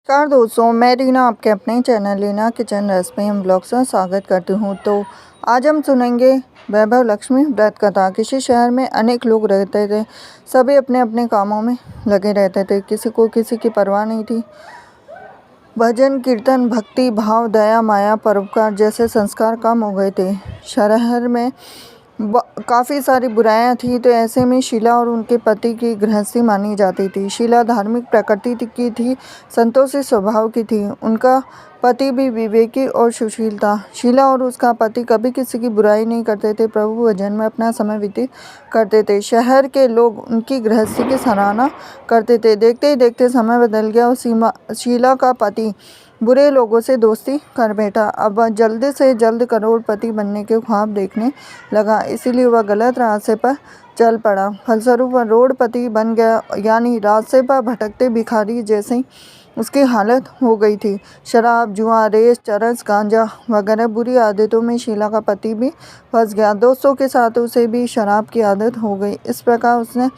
नमस्कार दोस्तों, मैं रीना आपके अपने channel Reena kitchen recipe and blogs में स्वागत करती हूँ। तो आज हम सुनेंगे वैभव लक्ष्मी व्रत कथा। किसी शहर में अनेक लोग रहते थे। सभी अपने अपने कामों में लगे रहते थे। किसी को किसी की परवाह नहीं थी। भजन कीर्तन भक्ति भाव दया माया परोपकार जैसे संस्कार कम हो गए थे। शहर में काफ़ी सारी बुराइयां थी। तो ऐसे में शीला और उनके पति की गृहस्थी मानी जाती थी। शीला धार्मिक प्रकृति की थी, संतोषी स्वभाव की थी। उनका पति भी विवेकी और सुशील था। शीला और उसका पति कभी किसी की बुराई नहीं करते थे। प्रभु भजन में अपना समय व्यतीत करते थे। शहर के लोग उनकी गृहस्थी की सराहना करते थे। देखते ही देखते समय बदल गया और शीला का पति बुरे लोगों से दोस्ती कर बैठा। अब वह जल्द से जल्द करोड़पति बनने के ख्वाब देखने लगा, इसीलिए वह गलत रास्ते पर चल पड़ा। फलस्वरूप वह रोडपति बन गया, यानी रास्ते पर भटकते भिखारी जैसी उसकी हालत हो गई थी। शराब जुआ रेस चरस गांजा वगैरह बुरी आदतों में शीला का पति भी फंस गया। दोस्तों के साथ उसे भी शराब की आदत हो गई। इस प्रकार उसने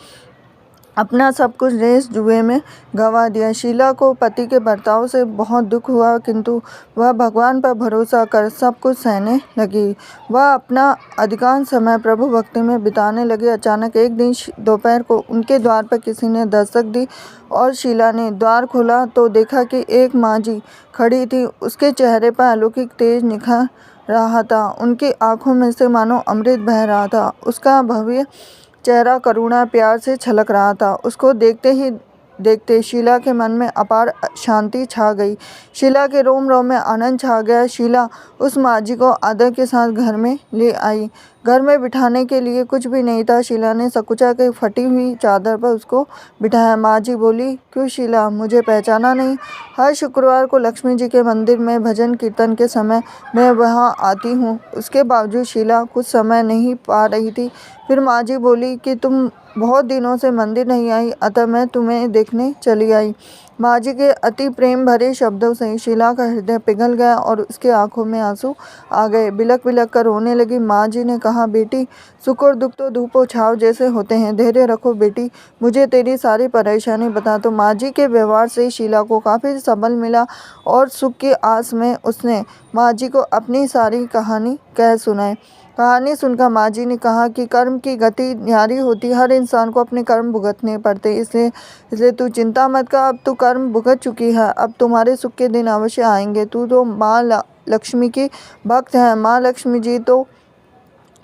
अपना सब कुछ रेस जुए में गंवा दिया। शीला को पति के बर्ताव से बहुत दुख हुआ, किंतु वह भगवान पर भरोसा कर सब कुछ सहने लगी। वह अपना अधिकांश समय प्रभु भक्ति में बिताने लगी। अचानक एक दिन दोपहर को उनके द्वार पर किसी ने दस्तक दी और शीला ने द्वार खोला तो देखा कि एक माँ जी खड़ी थी। उसके चेहरे पर अलौकिक तेज निखर रहा था। उनकी आंखों में से मानो अमृत बह रहा था। उसका भव्य चेहरा करुणा प्यार से छलक रहा था। उसको देखते ही देखते शीला के मन में अपार शांति छा गई। शीला के रोम रोम में आनंद छा गया। शीला उस माँ जी को आदर के साथ घर में ले आई। घर में बिठाने के लिए कुछ भी नहीं था। शीला ने सकुचा के फटी हुई चादर पर उसको बिठाया। माँ जी बोली, क्यों शीला, मुझे पहचाना नहीं? हर शुक्रवार को लक्ष्मी जी के मंदिर में भजन कीर्तन के समय मैं वहाँ आती हूँ। उसके बावजूद शीला कुछ समय नहीं पा रही थी। फिर माँ जी बोली कि तुम बहुत दिनों से मंदिर नहीं आई, अतः मैं तुम्हें देखने चली आई। माँ जी के अति प्रेम भरे शब्दों से शीला का हृदय पिघल गया और उसके आंखों में आंसू आ गए। बिलक बिलक कर रोने लगी। माँ जी ने कहा, बेटी, सुख और दुख तो धूप और छाव जैसे होते हैं। धैर्य रखो बेटी, मुझे तेरी सारी परेशानी बता। तो माँ जी के व्यवहार से शीला को काफ़ी सबल मिला और सुख की आस में उसने माँ जी को अपनी सारी कहानी कह सुनाई। कहानी सुनकर माँ जी ने कहा कि कर्म की गति न्यारी होती, हर इंसान को अपने कर्म भुगतने पड़ते। इसलिए तू चिंता मत कर, अब तू कर्म भुगत चुकी है, अब तुम्हारे सुख के दिन अवश्य आएंगे। तू तो माँ लक्ष्मी की भक्त है। माँ लक्ष्मी जी तो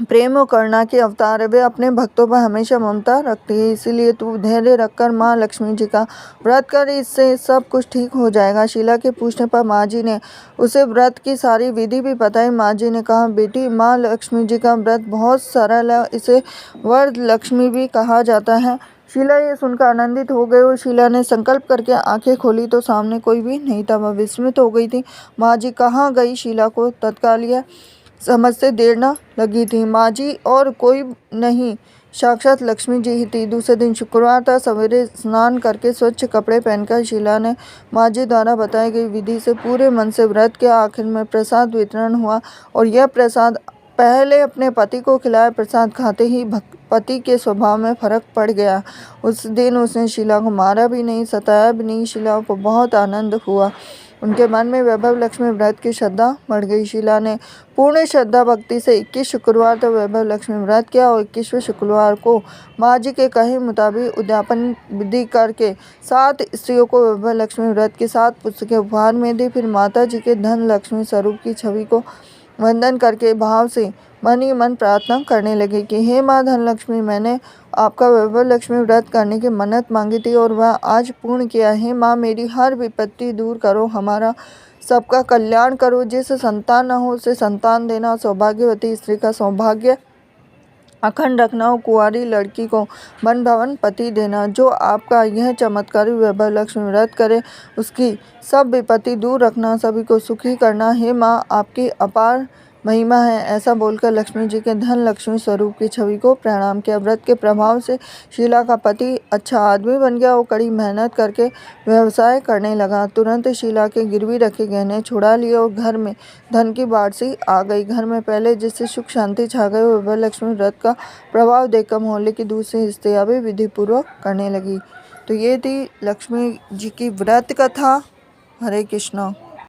प्रेम और करुणा के अवतार है। वे अपने भक्तों पर हमेशा ममता रखती है। इसीलिए तू धैर्य रखकर माँ लक्ष्मी जी का व्रत कर, इससे सब कुछ ठीक हो जाएगा। शीला के पूछने पर माँ जी ने उसे व्रत की सारी विधि भी बताई। माँ जी ने कहा, बेटी, माँ लक्ष्मी जी का व्रत बहुत सरल है, इसे वर लक्ष्मी भी कहा जाता है। शीला ये सुनकर आनंदित हो गई और शीला ने संकल्प करके आंखें खोली तो सामने कोई भी नहीं था। वह विस्मित हो गई थी। माँ जी कहाँ गई? शीला को तत्काल यह समझते देर न लगी थी। माँ जी और कोई नहीं, साक्षात लक्ष्मी जी ही थी। दूसरे दिन शुक्रवार था। सवेरे स्नान करके स्वच्छ कपड़े पहनकर शीला ने माँ जी द्वारा बताई गई विधि से पूरे मन से व्रत किया। आखिर में प्रसाद वितरण हुआ और यह प्रसाद पहले अपने पति को खिलाया। प्रसाद खाते ही पति के स्वभाव में फर्क पड़ गया। उस दिन उसने शीला को मारा भी नहीं, सताया भी नहीं। शीला को बहुत आनंद हुआ। उनके मन में वैभव लक्ष्मी व्रत की श्रद्धा बढ़ गई। शीला ने पूर्ण श्रद्धा भक्ति से 21 शुक्रवार तक वैभव लक्ष्मी व्रत किया और 21वें शुक्रवार को माँ जी के कहे मुताबिक उद्यापन विधि करके 7 स्त्रियों को वैभव लक्ष्मी व्रत की 7 पुस्तकें उपहार में दी। फिर माता जी के धन लक्ष्मी स्वरूप की छवि को वंदन करके भाव से मन ही मन प्रार्थना करने लगे कि हे माँ धनलक्ष्मी, मैंने आपका वैभव लक्ष्मी व्रत करने की मन्नत मांगी थी और वह आज पूर्ण किया है। माँ, मेरी हर विपत्ति दूर करो, हमारा सबका कल्याण करो। जिसे संतान न हो उसे संतान देना, सौभाग्यवती स्त्री का सौभाग्य अखंड रखना और कुंवारी लड़की को मन भवन पति देना। जो आपका यह चमत्कारी वैभव लक्ष्मी व्रत करे उसकी सब विपत्ति दूर रखना, सभी को सुखी करना। हे माँ, आपकी अपार महिमा है। ऐसा बोलकर लक्ष्मी जी के धन लक्ष्मी स्वरूप की छवि को प्रणाम किया। व्रत के प्रभाव से शीला का पति अच्छा आदमी बन गया और कड़ी मेहनत करके व्यवसाय करने लगा। तुरंत शीला के गिरवी रखे गहने छुड़ा लिए और घर में धन की बाढ़ सी आ गई। घर में पहले जिससे सुख शांति छा गई, वैभव लक्ष्मी व्रत का प्रभाव देखकर मोहल्ले की दूसरी स्त्रियां भी विधि पूर्वक करने लगी। तो ये थी लक्ष्मी जी की व्रत कथा। हरे कृष्णा।